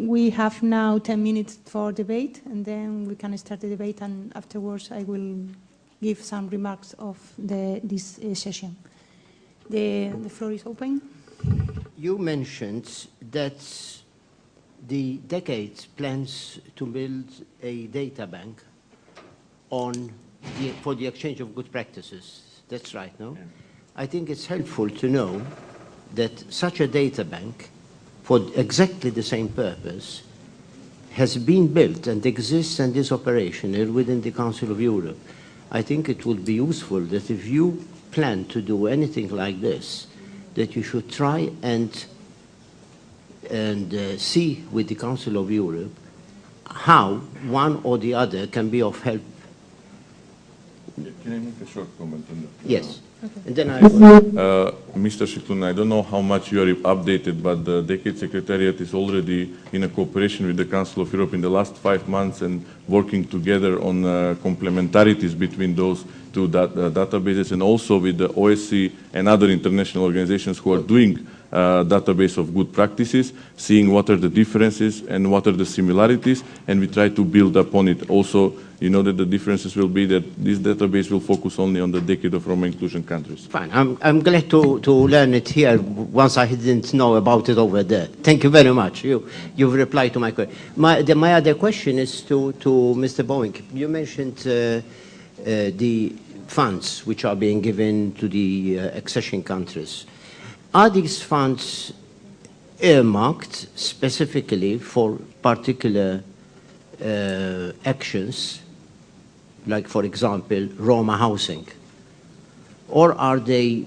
we have now 10 minutes for debate, and then we can start the debate, and afterwards I will give some remarks of this session. The floor is open. You mentioned that the Decade plans to build a data bank for the exchange of good practices. That's right, no? Yeah. I think it's helpful to know that such a data bank for exactly the same purpose has been built and exists and is operational within the Council of Europe. I think it would be useful that if you plan to do anything like this, that you should try and see with the Council of Europe how one or the other can be of help. Can I make a short comment on that? Yes. Okay. And then Mr. Shiklun, I don't know how much you are updated, but the Decade Secretariat is already in a cooperation with the Council of Europe in the last 5 months and working together on complementarities between those two databases, and also with the OSCE and other international organizations who are doing database of good practices, seeing what are the differences and what are the similarities, and we try to build upon it. Also, you know that the differences will be that this database will focus only on the Decade of Roma Inclusion countries. Fine. I'm glad to learn it here once I didn't know about it over there. Thank you very much. You've replied to my question. My other question is to Mr. Boeing. You mentioned the funds which are being given to the accession countries. Are these funds earmarked specifically for particular actions, like, for example, Roma housing? Or are they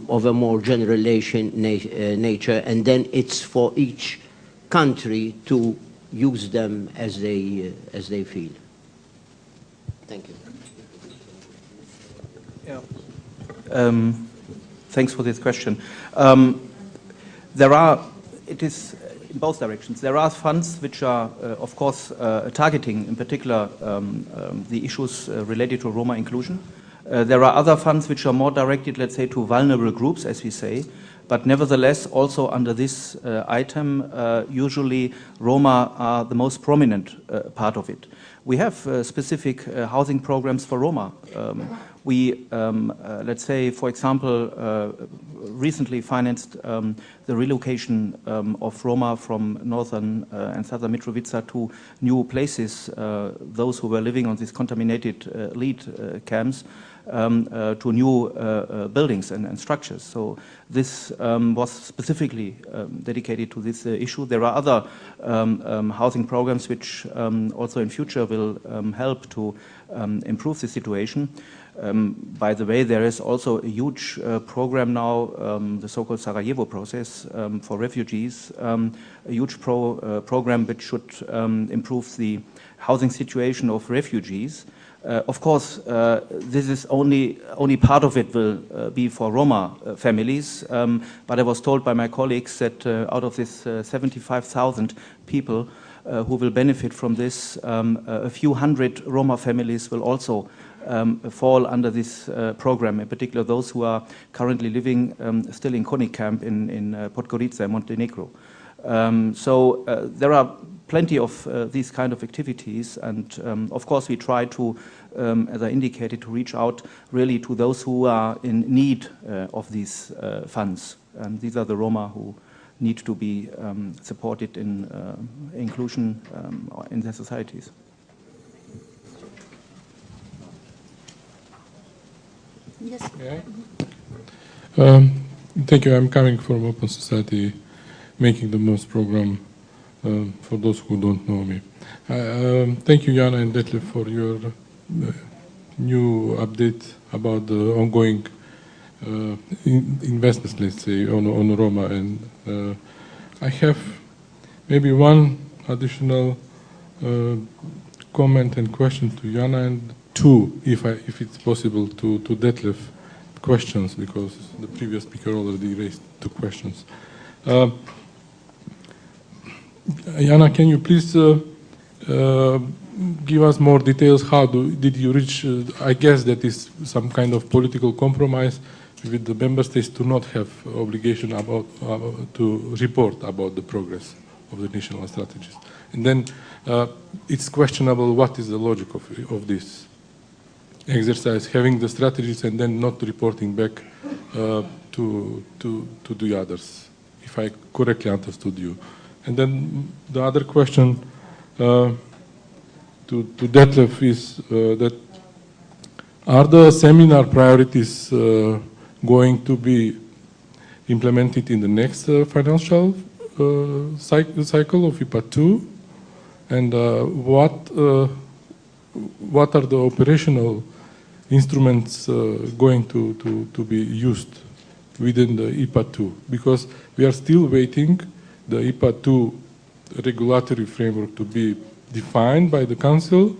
of a more general nature, and then it's for each country to use them as they feel? Thank you. Yeah. Thanks for this question. It is in both directions. There are funds which are, of course, targeting, in particular, the issues related to Roma inclusion. There are other funds which are more directed, let's say, to vulnerable groups, as we say. But nevertheless, also under this item, usually Roma are the most prominent part of it. We have specific housing programs for Roma. We, let's say, for example, recently financed the relocation of Roma from northern and southern Mitrovica to new places, those who were living on these contaminated lead camps, to new buildings and structures. So this was specifically dedicated to this issue. There are other housing programs which also in future will help to improve the situation. By the way, there is also a huge program now, the so-called Sarajevo process for refugees, a huge program which should improve the housing situation of refugees. Of course, this is only part of it will be for Roma families, but I was told by my colleagues that out of this 75,000 people who will benefit from this, a few hundred Roma families will also fall under this program, in particular those who are currently living still in Konik camp in Podgorica, Montenegro. So there are plenty of these kind of activities, and of course we try to, as I indicated, to reach out really to those who are in need of these funds. And these are the Roma who need to be supported in inclusion in their societies. Yes. Thank you. I'm coming from Open Society, Making the Most program, for those who don't know me. Thank you, Jana and Detlef, for your new update about the ongoing investments, let's say, on Roma. And I have maybe one additional comment and question to Jana, and two, if it's possible, to Detlef, questions, because the previous speaker already raised 2 questions. Jana, can you please give us more details? How did you reach? I guess that is some kind of political compromise with the member states to not have obligation about to report about the progress of the national strategies. And then it's questionable what is the logic of this exercise, having the strategies and then not reporting back to the others, if I correctly understood you. And then the other question to Detlef is that are the seminar priorities going to be implemented in the next financial cycle of IPA 2? And what are the operational instruments going to be used within the IPA 2? Because we are still waiting the IPA 2 regulatory framework to be defined by the Council,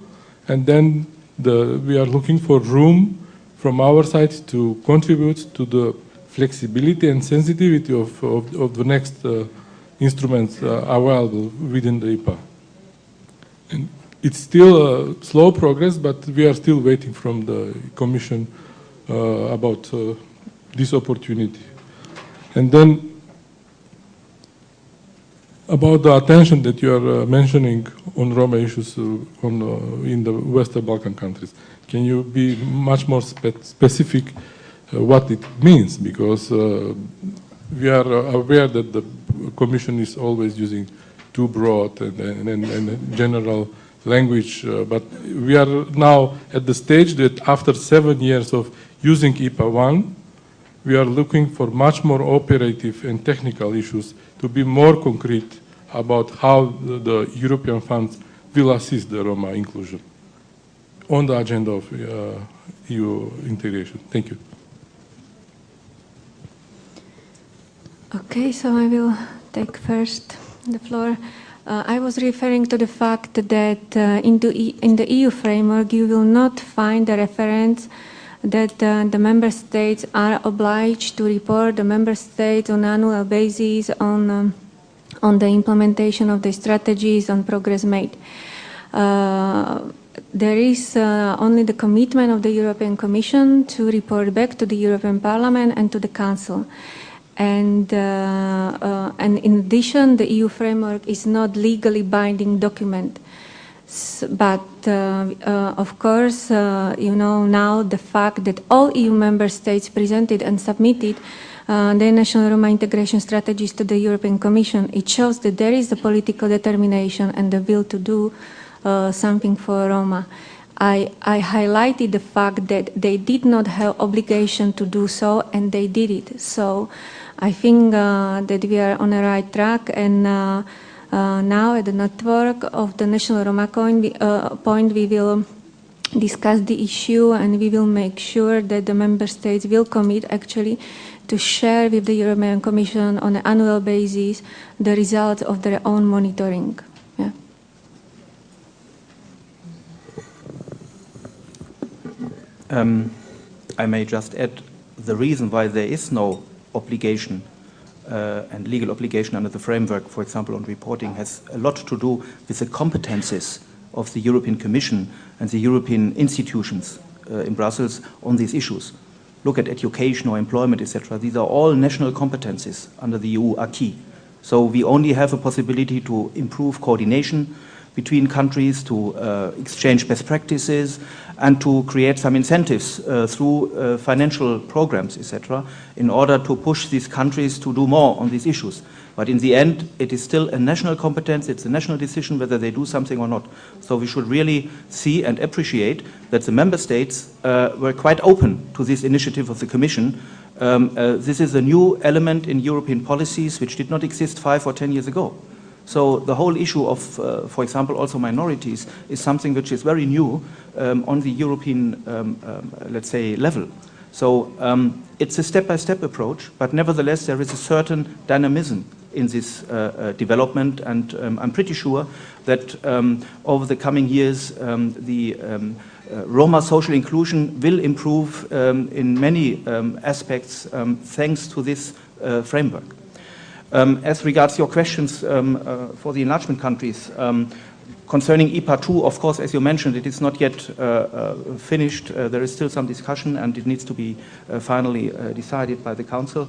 and then we are looking for room from our side to contribute to the flexibility and sensitivity of the next instruments available within the IPA. And it's still slow progress, but we are still waiting from the Commission about this opportunity. And then about the attention that you are mentioning on Roma issues in the Western Balkan countries. Can you be much more specific what it means? Because we are aware that the Commission is always using too broad and general language, but we are now at the stage that after 7 years of using IPA 1, we are looking for much more operative and technical issues to be more concrete about how the European funds will assist the Roma inclusion on the agenda of EU integration. Thank you. Okay, so I will take first the floor. I was referring to the fact that in the EU framework you will not find a reference that the member states are obliged to report the member states on an annual basis on the implementation of the strategies on progress made. There is only the commitment of the European Commission to report back to the European Parliament and to the Council. And in addition, the EU framework is not legally binding document. But of course, you know now the fact that all EU member states presented and submitted their national Roma integration strategies to the European Commission. It shows that there is the political determination and the will to do something for Roma. I highlighted the fact that they did not have obligation to do so, and they did it. So I think that we are on the right track, and now at the network of the National Roma point, we will discuss the issue, and we will make sure that the member states will commit actually to share with the European Commission on an annual basis the results of their own monitoring. Yeah. I may just add the reason why there is no obligation and legal obligation under the framework, for example, on reporting, has a lot to do with the competences of the European Commission and the European institutions in Brussels on these issues. Look at education or employment, etc. These are all national competences under the EU acquis. So we only have a possibility to improve coordination between countries, to exchange best practices, and to create some incentives through financial programs, etc., in order to push these countries to do more on these issues. But in the end, it is still a national competence, it's a national decision whether they do something or not. So we should really see and appreciate that the member states were quite open to this initiative of the Commission. This is a new element in European policies which did not exist 5 or 10 years ago. So the whole issue of, for example, also minorities is something which is very new on the European, let's say, level. So it's a step-by-step approach, but nevertheless there is a certain dynamism in this development, and I'm pretty sure that over the coming years the Roma social inclusion will improve in many aspects thanks to this framework. As regards your questions for the enlargement countries, Concerning IPA 2, of course, as you mentioned, it is not yet finished. There is still some discussion, and it needs to be finally decided by the Council.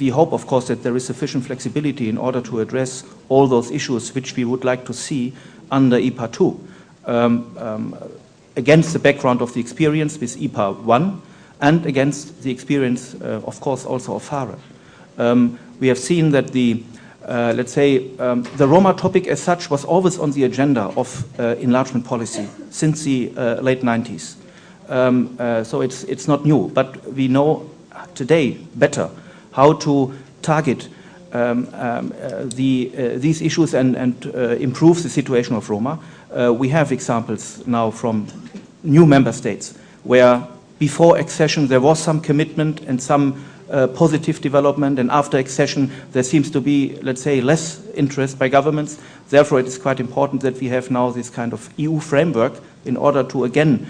We hope, of course, that there is sufficient flexibility in order to address all those issues which we would like to see under IPA 2, against the background of the experience with IPA 1 and against the experience, of course, also of FARE. We have seen that the let's say, the Roma topic as such was always on the agenda of enlargement policy since the late 90s. So it's not new, but we know today better how to target these issues and improve the situation of Roma. We have examples now from new member states where before accession there was some commitment and some positive development, and after accession there seems to be, let's say, less interest by governments. Therefore, it is quite important that we have now this kind of EU framework in order to again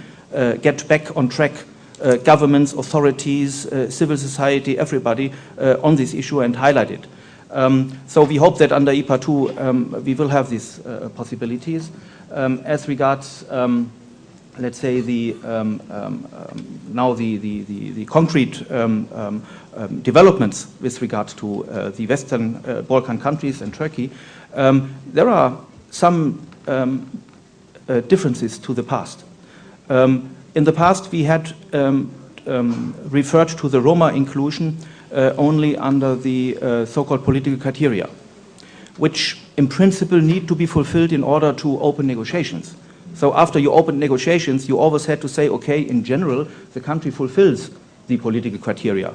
get back on track governments, authorities, civil society, everybody on this issue and highlight it. So we hope that under IPA 2 we will have these possibilities. As regards let's say now the concrete developments with regard to the Western Balkan countries and Turkey, there are some differences to the past. In the past, we had referred to the Roma inclusion only under the so-called political criteria, which in principle need to be fulfilled in order to open negotiations. So after you open negotiations, you always had to say, okay, in general, the country fulfills the political criteria.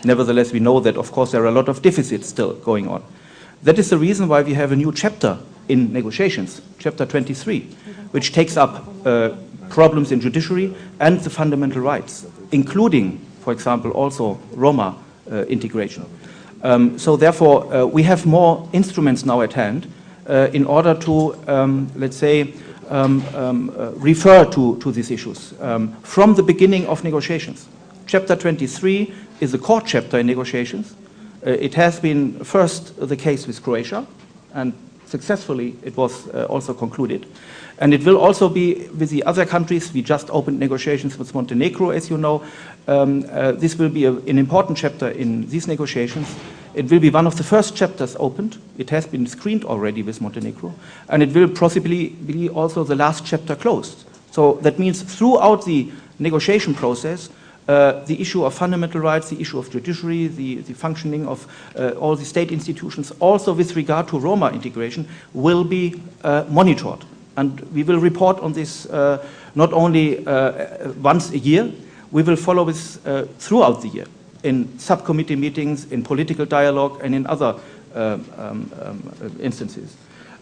Nevertheless, we know that, of course, there are a lot of deficits still going on. That is the reason why we have a new chapter in negotiations, chapter 23, which takes up problems in judiciary and the fundamental rights, including, for example, also Roma integration. So therefore, we have more instruments now at hand in order to, let's say, refer to these issues from the beginning of negotiations. Chapter 23 is a core chapter in negotiations. It has been first the case with Croatia, and successfully it was also concluded. And it will also be with the other countries. We just opened negotiations with Montenegro, as you know. This will be an important chapter in these negotiations. It will be one of the first chapters opened. It has been screened already with Montenegro. And it will possibly be also the last chapter closed. So that means throughout the negotiation process, the issue of fundamental rights, the issue of judiciary, the functioning of all the state institutions, also with regard to Roma integration, will be monitored. And we will report on this not only once a year, we will follow this throughout the year in subcommittee meetings, in political dialogue, and in other instances.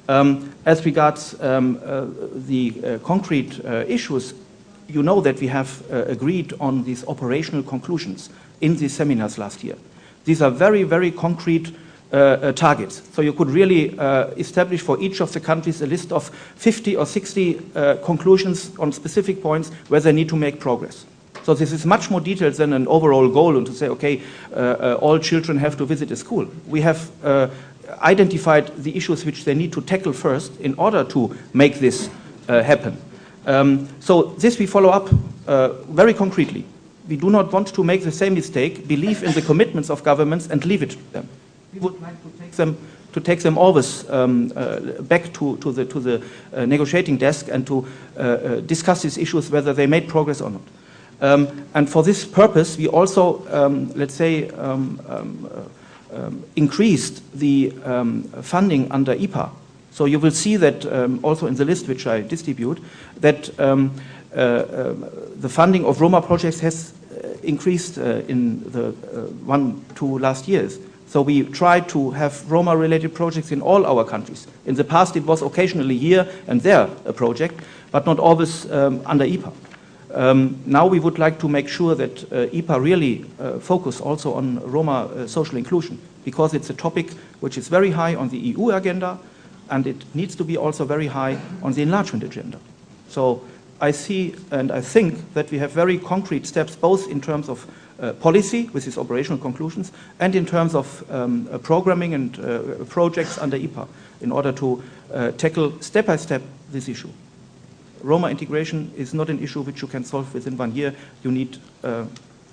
As regards the concrete issues, you know that we have agreed on these operational conclusions in these seminars last year. These are very, very concrete targets. So you could really establish for each of the countries a list of 50 or 60 conclusions on specific points where they need to make progress. So this is much more detailed than an overall goal and to say, okay, all children have to visit a school. We have identified the issues which they need to tackle first in order to make this happen. So this we follow up very concretely. We do not want to make the same mistake, believe in the commitments of governments and leave it to them. We would like to take them always back to the negotiating desk and to discuss these issues, whether they made progress or not. And for this purpose, we also, let's say, increased the funding under IPA. So you will see that also in the list which I distribute, that the funding of Roma projects has increased in the 1-2 last years. So we try to have Roma-related projects in all our countries. In the past, it was occasionally here and there a project, but not always under IPA. Now we would like to make sure that IPA really focus also on Roma social inclusion, because it's a topic which is very high on the EU agenda, and it needs to be also very high on the enlargement agenda. So I see and I think that we have very concrete steps, both in terms of policy with its operational conclusions, and in terms of programming and projects under IPA in order to tackle step by step this issue. Roma integration is not an issue which you can solve within 1 year. You need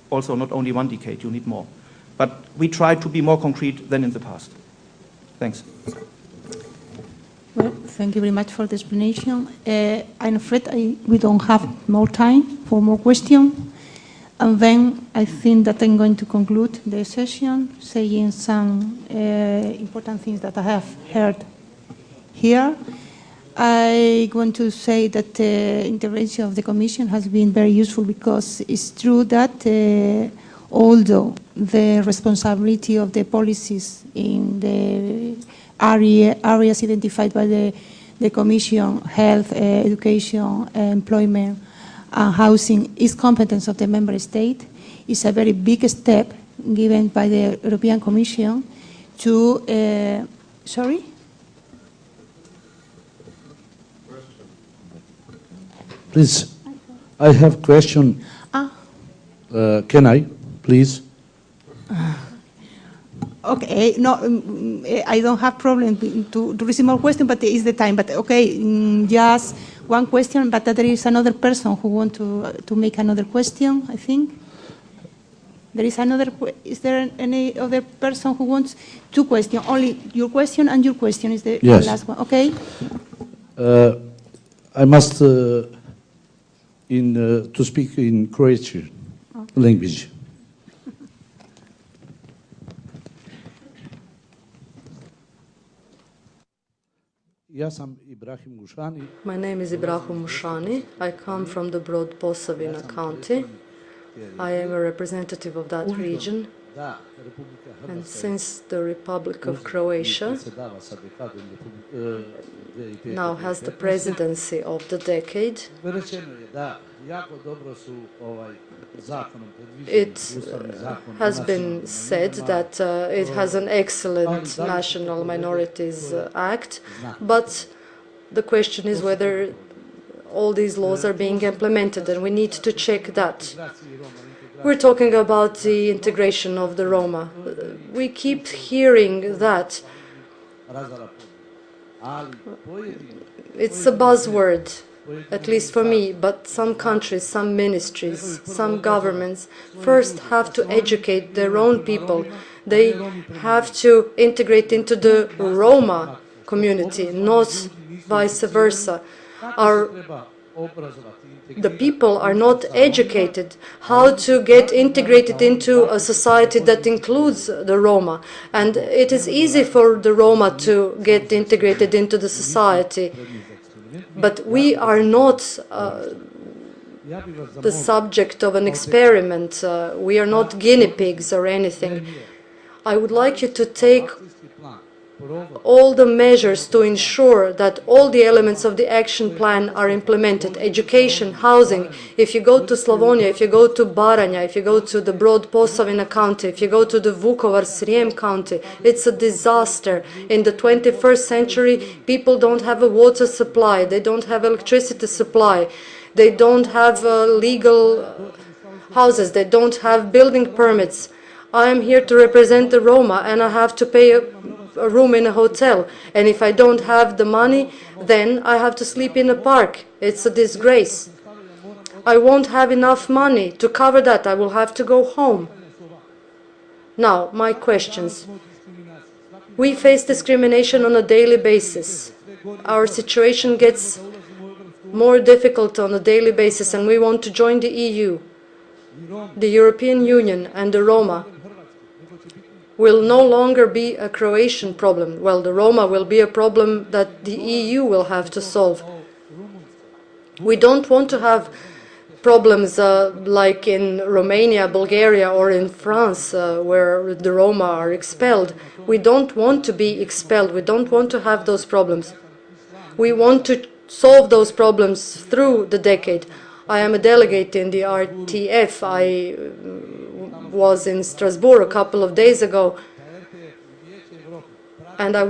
also not only 1 decade, you need more. But we try to be more concrete than in the past. Thanks. Well, thank you very much for the explanation. I'm afraid we don't have more time for more questions. And then I think that I'm going to conclude the session saying some important things that I have heard here. I want to say that the intervention of the Commission has been very useful because it's true that although the responsibility of the policies in the areas identified by the Commission, health, education, employment, and housing, is competence of the Member State, is a very big step given by the European Commission to, sorry? Please, I have question. Can I, please? Okay, no, I don't have problem to receive more questions, but it is the time. But okay, just one question, but there is another person who wants to make another question, I think. There is another, is there any other person who wants 2 questions? Only your question and your question is the last one, okay? I must to speak in Croatian language. My name is Ibrahim Mushani. I come from the Brod Posavina county. I am a representative of that region. And since the Republic of Croatia now has the presidency of the decade, it has been said that it has an excellent National Minorities Act, but the question is whether all these laws are being implemented, and we need to check that. We're talking about the integration of the Roma. We keep hearing that. It's a buzzword, at least for me, but some countries, some ministries, some governments first have to educate their own people. They have to integrate into the Roma community, not vice versa. The people are not educated how to get integrated into a society that includes the Roma. And it is easy for the Roma to get integrated into the society. But we are not the subject of an experiment. We are not guinea pigs or anything. I would like you to take all the measures to ensure that all the elements of the action plan are implemented. Education, housing. If you go to Slavonia, if you go to Baranja, if you go to the Brod Posavina county, if you go to the Vukovar Srijem county, it's a disaster. In the 21st century, people don't have a water supply, they don't have electricity supply, they don't have legal houses, they don't have building permits. I am here to represent the Roma, and I have to pay a room in a hotel, and if I don't have the money, then I have to sleep in a park. It's a disgrace. I won't have enough money to cover that. I will have to go home. Now, my questions. We face discrimination on a daily basis. Our situation gets more difficult on a daily basis, and we want to join the EU. The European Union and the Roma will no longer be a Croatian problem. Well, the Roma will be a problem that the EU will have to solve. We don't want to have problems like in Romania, Bulgaria, or in France, where the Roma are expelled. We don't want to be expelled. We don't want to have those problems. We want to solve those problems through the decade. I am a delegate in the RTF. I was in Strasbourg a couple of days ago, and we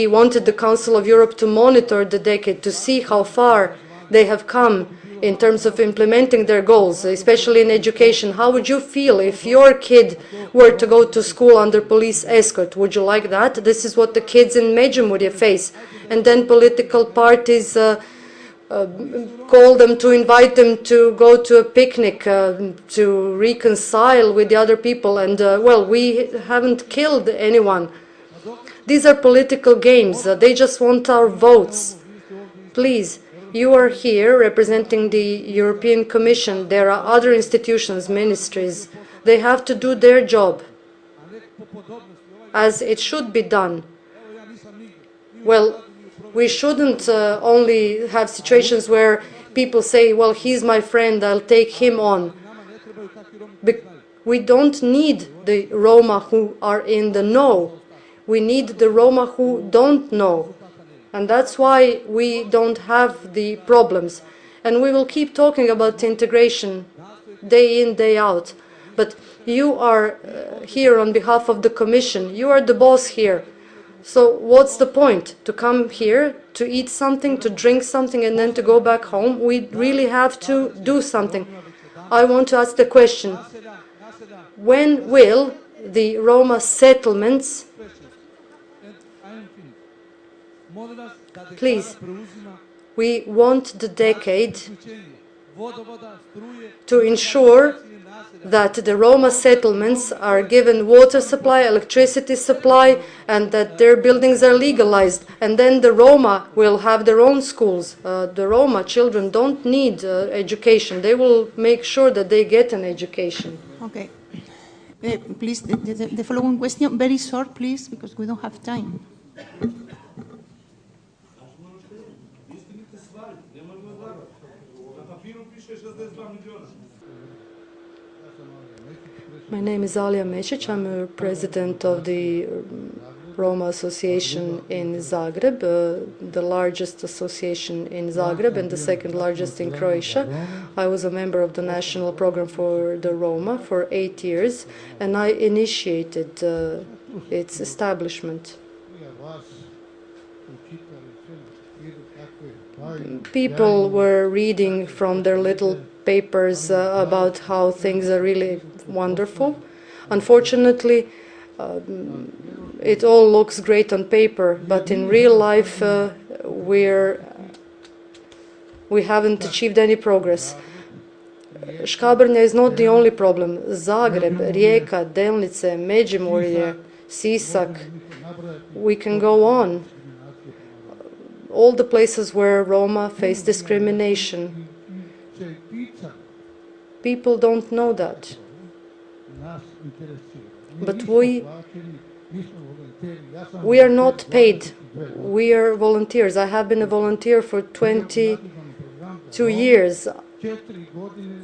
wanted the Council of Europe to monitor the decade, to see how far they have come in terms of implementing their goals, especially in education. How would you feel if your kid were to go to school under police escort? Would you like that? This is what the kids in Međimurje face. And then political parties call them to invite them to go to a picnic, to reconcile with the other people. And, well, we haven't killed anyone. These are political games. They just want our votes. Please, you are here representing the European Commission. There are other institutions, ministries. They have to do their job as it should be done. Well, we shouldn't only have situations where people say, well, he's my friend, I'll take him on. We don't need the Roma who are in the know. We need the Roma who don't know. And that's why we don't have the problems. And we will keep talking about integration day in, day out. But you are here on behalf of the Commission. You are the boss here. So what's the point? To come here, to eat something, to drink something, and then to go back home? We really have to do something. I want to ask the question, when will the Roma settlements, please, we want the decade to ensure that the Roma settlements are given water supply, electricity supply, and that their buildings are legalized. And then the Roma will have their own schools. The Roma children don't need education. They will make sure that they get an education. Okay. Please, the following question, very short, please, because we don't have time. My name is Alija Mešić. I'm a president of the Roma Association in Zagreb, the largest association in Zagreb and the second largest in Croatia. I was a member of the national program for the Roma for 8 years, and I initiated its establishment. People were reading from their little papers about how things are really wonderful. Unfortunately, it all looks great on paper, but in real life we haven't achieved any progress. Škabrnja is not the only problem. Zagreb, Rijeka, Delnice, Međimurje, Sisak, we can go on. All the places where Roma face discrimination. People don't know that. But we are not paid. We are volunteers. I have been a volunteer for 22 years.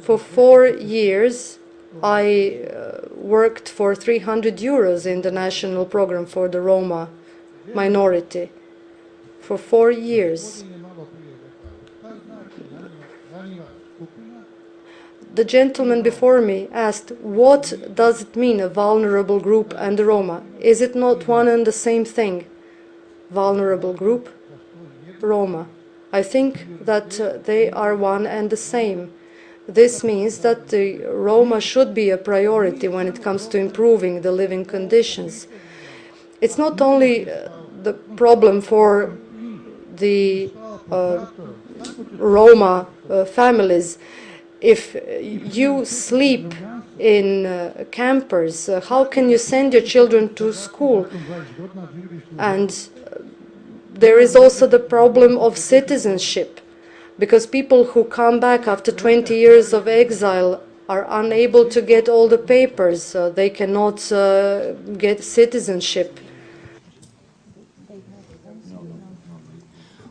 For 4 years, I worked for 300 euros in the national program for the Roma minority. For 4 years. The gentleman before me asked, what does it mean, a vulnerable group and the Roma? Is it not one and the same thing? Vulnerable group, Roma. I think that they are one and the same. This means that the Roma should be a priority when it comes to improving the living conditions. It's not only the problem for the Roma families. If you sleep in campers, how can you send your children to school? And there is also the problem of citizenship, because people who come back after 20 years of exile are unable to get all the papers. They cannot get citizenship.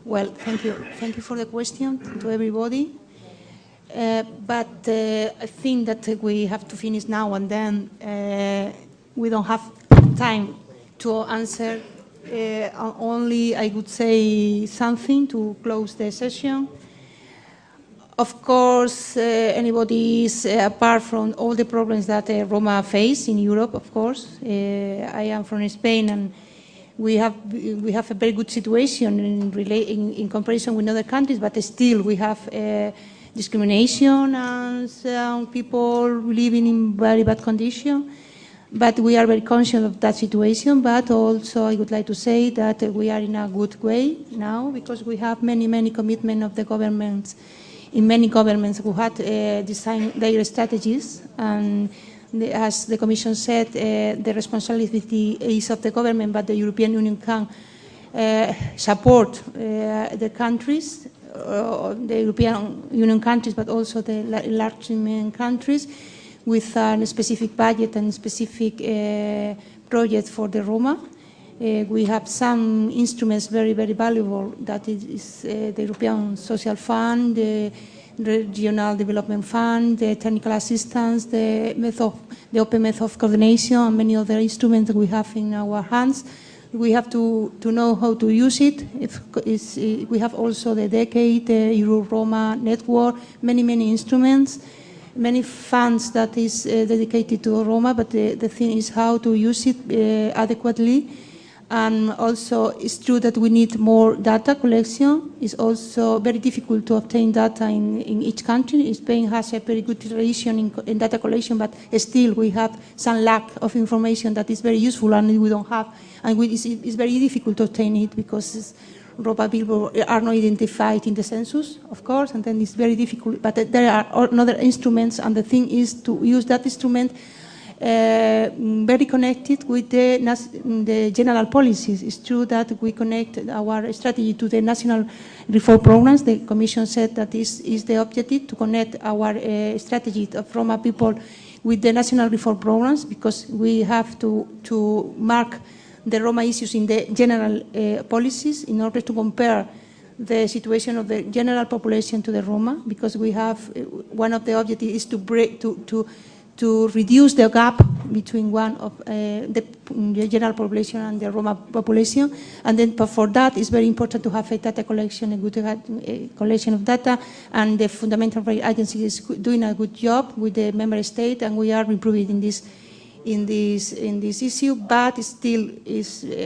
Well, thank you. Thank you for the question to everybody. But I think that we have to finish now, and then we don't have time to answer. Only I would say something to close the session. Of course, anybody is apart from all the problems that Roma face in Europe, of course. I am from Spain, and we have a very good situation in comparison with other countries, but still we have discrimination and some people living in very bad condition. But we are very conscious of that situation. But also, I would like to say that we are in a good way now because we have many commitments of the governments, in many governments who had designed their strategies. And as the Commission said, the responsibility is of the government, but the European Union can support the countries, the European Union countries, but also the enlargement countries, with a specific budget and specific projects for the Roma. We have some instruments very valuable, that is the European Social Fund, the Regional Development Fund, the technical assistance, the open method of coordination, and many other instruments that we have in our hands. We have to know how to use it. We have also the Decade, the Euro-Roma network, many instruments, many funds that is dedicated to Roma, but the thing is how to use it adequately. And also, it's true that we need more data collection. It's also very difficult to obtain data in each country. Spain has a very good tradition in data collection, but still we have some lack of information that is very useful, and we don't have. And it's very difficult to obtain it because Roma people are not identified in the census, of course, and then it's very difficult. But there are other instruments, and the thing is to use that instrument very connected with the general policies. It's true that we connect our strategy to the national reform programs. The Commission said that this is the objective, to connect our strategy of Roma people with the national reform programs, because we have to mark the Roma issues in the general policies in order to compare the situation of the general population to the Roma, because we have one of the objectives is to reduce the gap between one of the general population and the Roma population. And then for that, it's very important to have a data collection, a good collection of data. And the Fundamental Rights Agency is doing a good job with the member state, and we are improving in this issue. But still,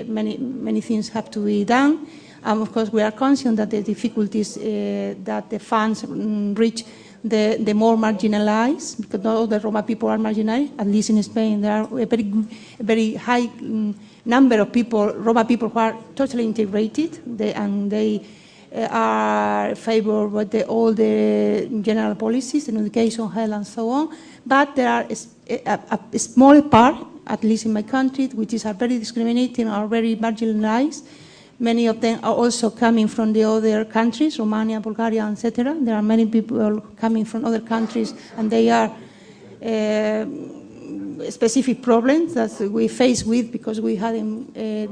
many things have to be done. Of course, we are conscious that the difficulties that the funds reach the more marginalized, because not all the Roma people are marginalized. At least in Spain, there are a very high number of people, Roma people, who are totally integrated, and they are favored with all the general policies, in education, health, and so on. But there are a small part, at least in my country, which are very discriminating or very marginalized. Many of them are also coming from the other countries, Romania, Bulgaria, etc. There are many people coming from other countries, and they are specific problems that we face with, because we had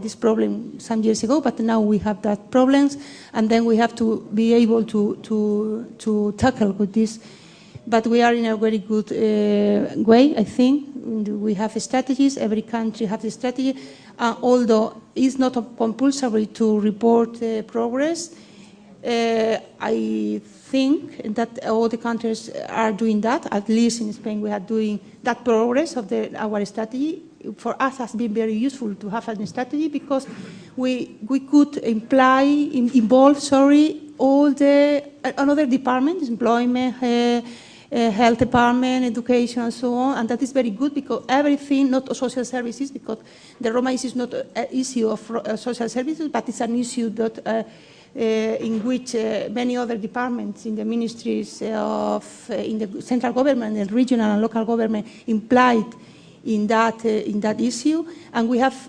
this problem some years ago, but now we have that problems, and then we have to be able to tackle with this. But we are in a very good way, I think. We have strategies. Every country has a strategy. Although it's not compulsory to report progress, I think that all the countries are doing that. At least in Spain, we are doing that progress of our strategy. For us, it has been very useful to have a strategy, because we could involve all the another departments, employment, health department, education, and so on, and that is very good, because everything, not social services, because the Roma issue is not an issue of social services, but it's an issue that in which many other departments in the ministries in the central government, the regional and local government implied in that issue, and we have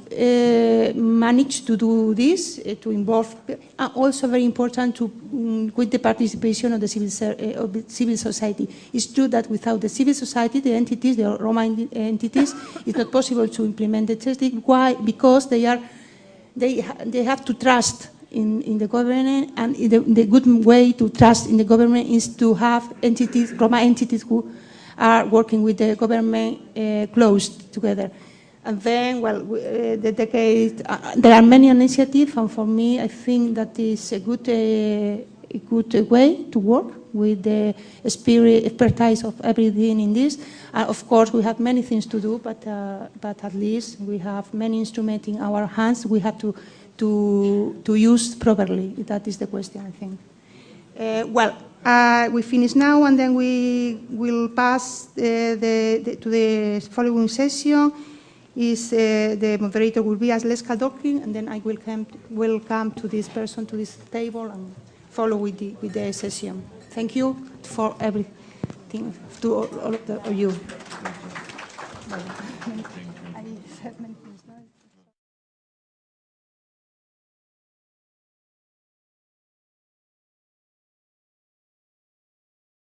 managed to do this, to involve, and also very important with the participation of the civil society. It's true that without the civil society, the entities, the Roma entities, it's not possible to implement the testing. Why? Because they have to trust in the government, and the good way to trust in the government is to have entities, Roma entities, who are working with the government close together. And then, well, the Decade, there are many initiatives, and for me, I think that is a good way to work with the expertise of everything in this. Of course, we have many things to do, but at least we have many instruments in our hands. We have to use properly. That is the question, I think. We finish now, and then we will pass to the following session. The moderator will be Agnieszka Dorkin, and then I will come to this person, to this table, and follow with the session. Thank you for everything, to all of you.